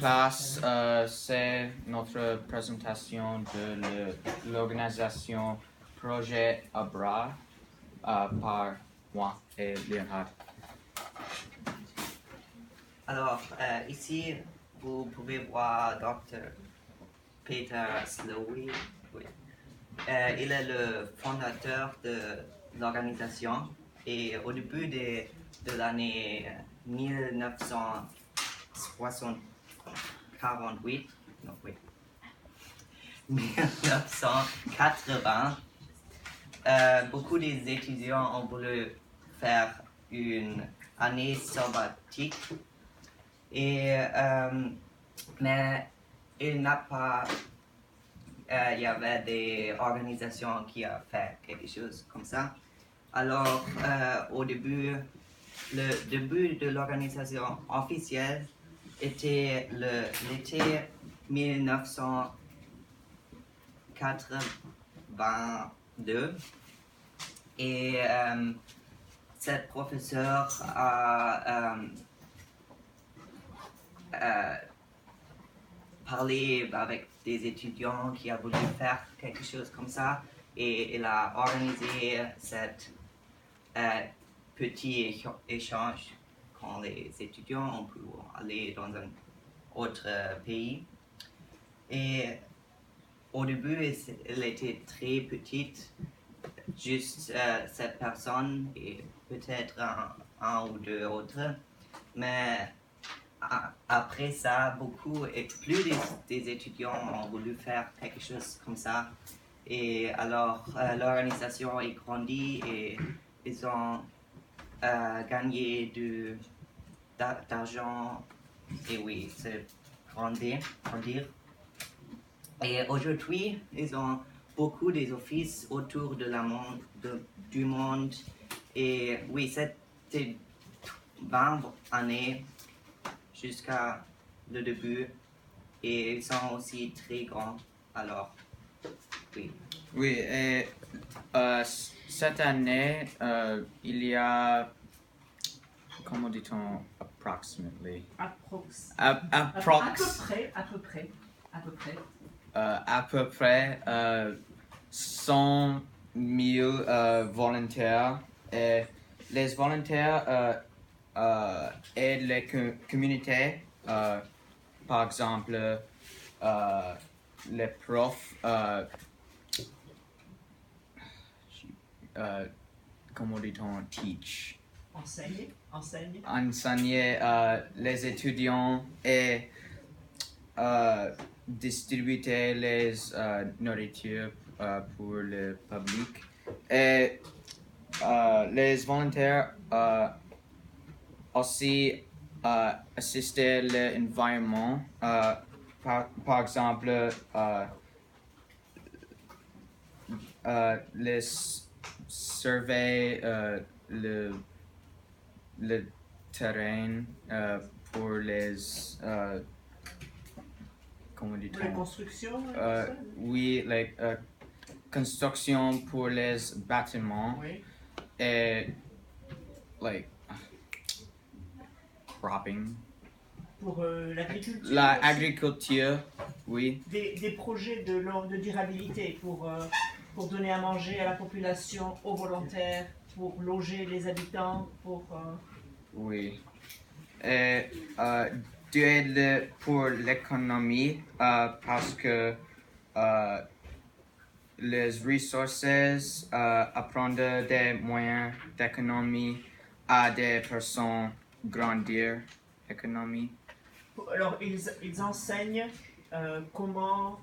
classe, c'est notre présentation de l'organisation Projet Abra par moi et Léonard. Alors, ici, vous pouvez voir Dr. Peter Slowey. Oui. Il est le fondateur de l'organisation et au début de l'année 1980, beaucoup des étudiants ont voulu faire une année sabbatique, mais il n'a pas. Il y avait des organisations qui ont fait quelque chose comme ça. Alors, au début, le début de l'organisation officielle était l'été 1982 et cette professeure a parlé avec des étudiants qui ont voulu faire quelque chose comme ça et il a organisé cet petit échange quand les étudiants ont pu aller dans un autre pays. Et au début, elle était très petite, juste cette personne et peut-être un ou deux autres. Mais après ça, plus des étudiants ont voulu faire quelque chose comme ça. Et alors, l'organisation est grandie et ils ont gagné d'argent. Et oui, c'est grandir. Et aujourd'hui, ils ont beaucoup des offices autour du monde. Et oui, c'était 20 années jusqu'à le début et ils sont aussi très grands. Alors, oui. Oui, et cette année, il y a, comment dit-on, approximately? À peu près. 100 000 volontaires. Et les volontaires aident les communautés, par exemple, les profs, comment dit-on, teach? Enseigner les étudiants et distribuer les nourritures pour le public. Et les volontaires aussi assister l'environnement, par exemple, les surveiller le terrain pour les comment dit-on? La construction. Oui, like construction pour les bâtiments. Oui. Et like cropping. Pour l'agriculture. L'agriculture, oui. Des projets de durabilité pour donner à manger à la population, aux volontaires, pour loger les habitants, Oui. Et d'aide pour l'économie parce que les ressources apprendre des moyens d'économie à des personnes grandir l'économie. Alors, ils enseignent comment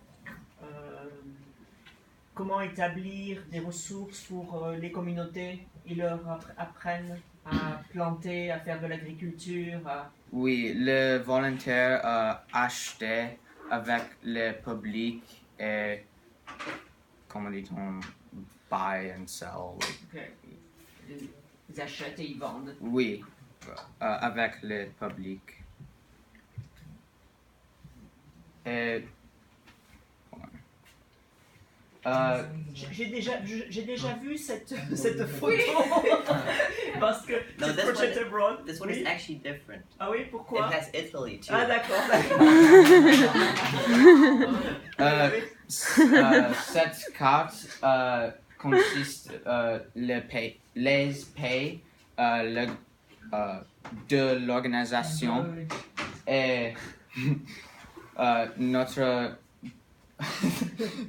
établir des ressources pour les communautés. Ils leur apprennent à planter, à faire de l'agriculture. Oui, le volontaire acheter avec le public et, comment dit-on, buy and sell. Okay. Ils achètent et ils vendent. Oui, avec le public. Et J'ai déjà vu cette photo. Parce que No, c'est this Project one- Abroad. This one Oui. is actually different. Ah oui, It pourquoi? has Italy too. Ah d'accord. Cette carte consiste les pays de l'organisation et notre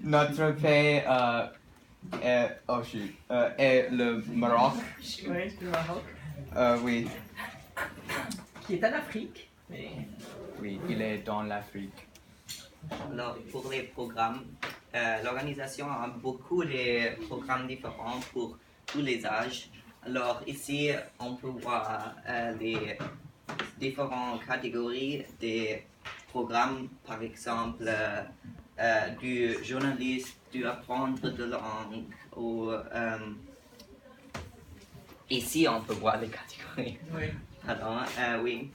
notre pays est le Maroc. Oui, le Maroc. Oui, Qui est en Afrique. Mais... oui, il est dans l'Afrique. Alors, pour les programmes, l'organisation a beaucoup de programmes différents pour tous les âges. Alors, ici, on peut voir les différentes catégories des programmes, par exemple, du journaliste, du apprendre de langue, ou ici, on peut voir les catégories. Oui. Pardon, oui.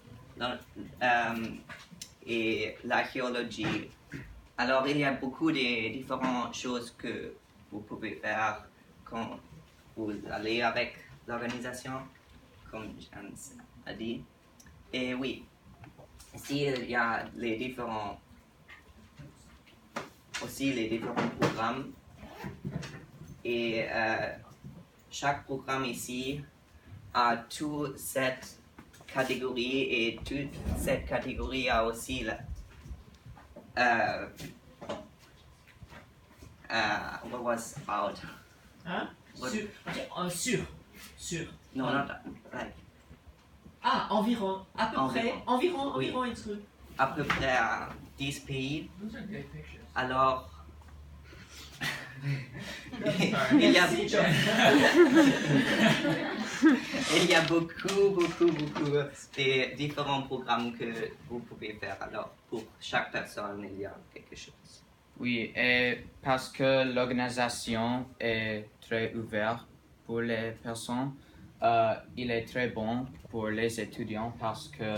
Et l'archéologie. Alors, il y a beaucoup de différentes choses que vous pouvez faire quand vous allez avec l'organisation, comme Jeanne a dit. Et oui, ici, il y a les différents programmes. Et chaque programme ici a toute cette catégorie et toute cette catégorie a aussi what was out? Hein? What- Sur. No, not that. Like, Ah, environ. À peu près. Oui. Environ un truc. à peu près 10 pays. Alors, il y a, Merci, John. il y a beaucoup de différents programmes que vous pouvez faire. Alors, pour chaque personne, il y a quelque chose. Oui, et parce que l'organisation est très ouverte pour les personnes, il est très bon pour les étudiants parce que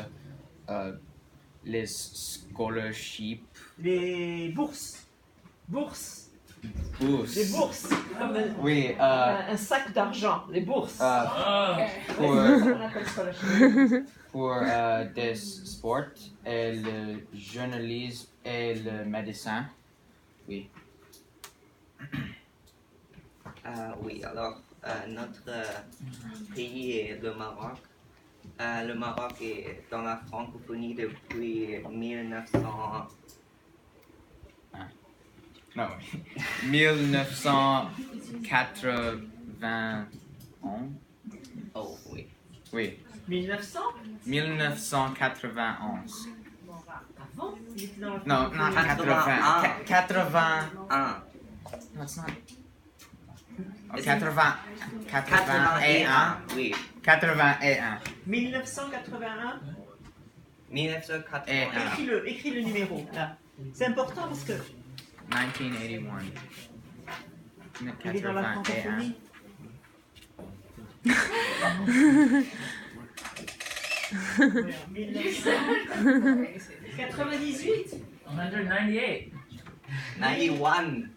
les scholarships, Les bourses. Bourses. bourses, Les bourses. Comme oui, un sac d'argent. Les bourses. pour, On appelle ça la pour des sports et le journalisme et le médecin. Oui. Oui, alors, notre pays est le Maroc. Le Maroc est dans la francophonie depuis 1900. Non, 1991. Oh, oui. Oui, 1900. 1991. Avant, il était dans la Non, non, 81. 80. Un. No, it's not. Oh, It's 81. 81. Oui. 81. 1981. 1981. Écris le numéro, là. C'est important parce que 1981. il est dans la 81. francophonie. Oui, 1998. 198. 91.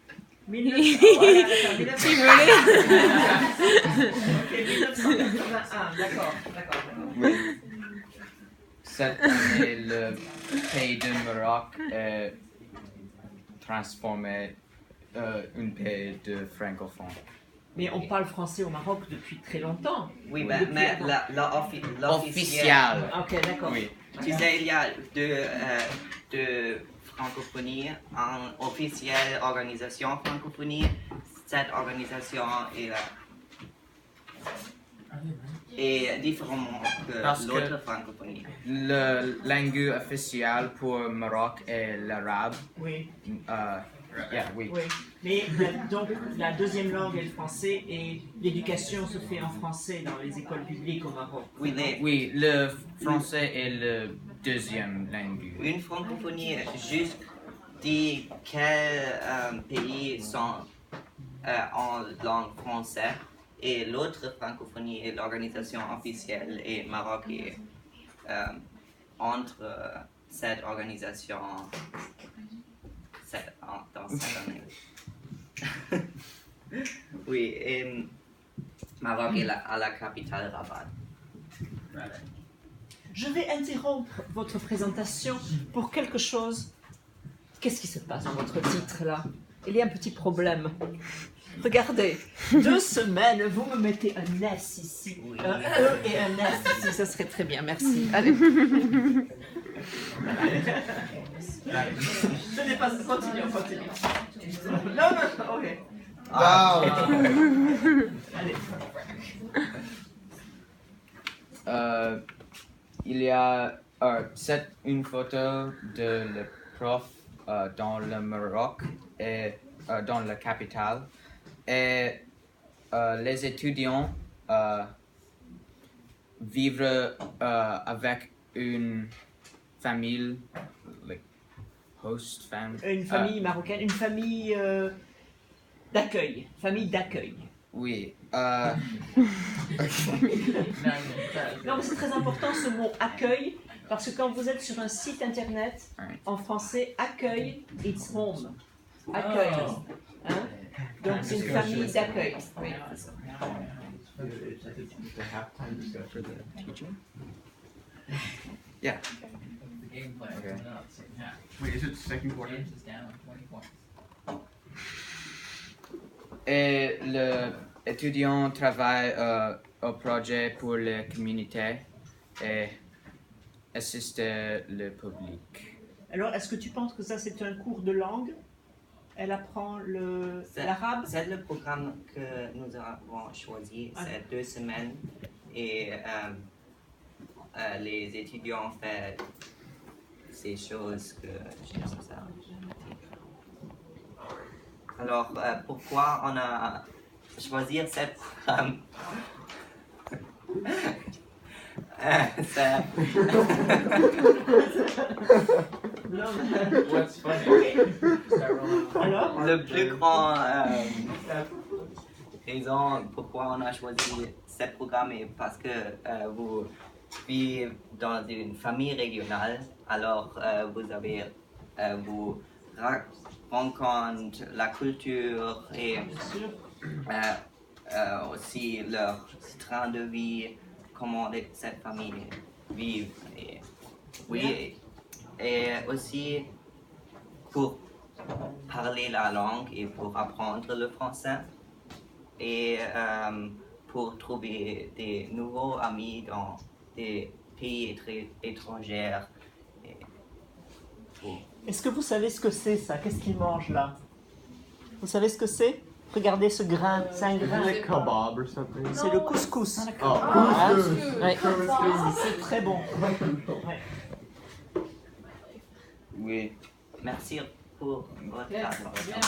1981, d'accord. Oui. Cette année, le pays du Maroc est transformé un pays de francophones. Mais on parle français au Maroc depuis très longtemps. Oui, Depuis mais avant. l'officiel. Officiel. Ok, d'accord. Oui. Tu sais, il y a deux francophonies, une officielle organisation francophonie. Cette organisation est différente Parce que que- l'autre francophonie. La langue officielle pour le Maroc est l'arabe. Oui, Oui. oui. Mais donc la deuxième langue est le français et l'éducation se fait en français dans les écoles publiques au Maroc. Oui, Oui, le français est la deuxième langue. une francophonie juste dit quels pays sont en langue française et l'autre francophonie est l'organisation officielle et Maroc est entre cette organisation dans cette année. Oui, et Maroc est à la capitale Rabat. Je vais interrompre votre présentation pour quelque chose. Qu'est-ce qui se passe dans votre titre là? Il y a un petit problème. Regardez, 2 semaines, vous me mettez un S ici, Oui. un E et un S ici, ça serait très bien, merci. Allez. Ce n'est pas... Continuons. Non, ok. Allez. Il y a c'est une photo de le prof dans le Maroc et dans la capitale et les étudiants vivent avec une famille, like host family. Une famille marocaine, une famille d'accueil. Famille d'accueil. Oui. Non, mais c'est très important ce mot accueil, parce que quand vous êtes sur un site internet, en français, accueil, it's home. Accueil. Hein? Donc c'est une famille d'accueil. Oui. For the teacher? Yeah. The game plan is Okay. not the same half. Wait, is it second quarter? James is down 20 points. Et l'étudiant travaille au projet pour la communauté et assiste le public. Alors, est-ce que tu penses que ça c'est un cours de langue? Elle apprend l'arabe? C'est le programme que nous avons choisi, c'est 2 semaines et les étudiants font ces choses que j'aime ça. Alors, pourquoi on a choisi ce programme? What's funny? Start rolling. Alors? Le plus grand raison pourquoi on a choisi ce programme est parce que vous vivez dans une famille régionale, alors vous rencontrez la culture et aussi leur train de vie, comment cette famille vit. Oui, et aussi pour parler la langue et pour apprendre le français et pour trouver des nouveaux amis dans des pays étrangers. Est-ce que vous savez ce que c'est ça? Qu'est-ce qu'ils mangent là? Vous savez ce que c'est? Regardez ce grain, c'est un grain. Like kebab or something. C'est le couscous. Oh, couscous. Ouais. Couscous. C'est très bon. Ouais. Oui. Merci pour votre attention.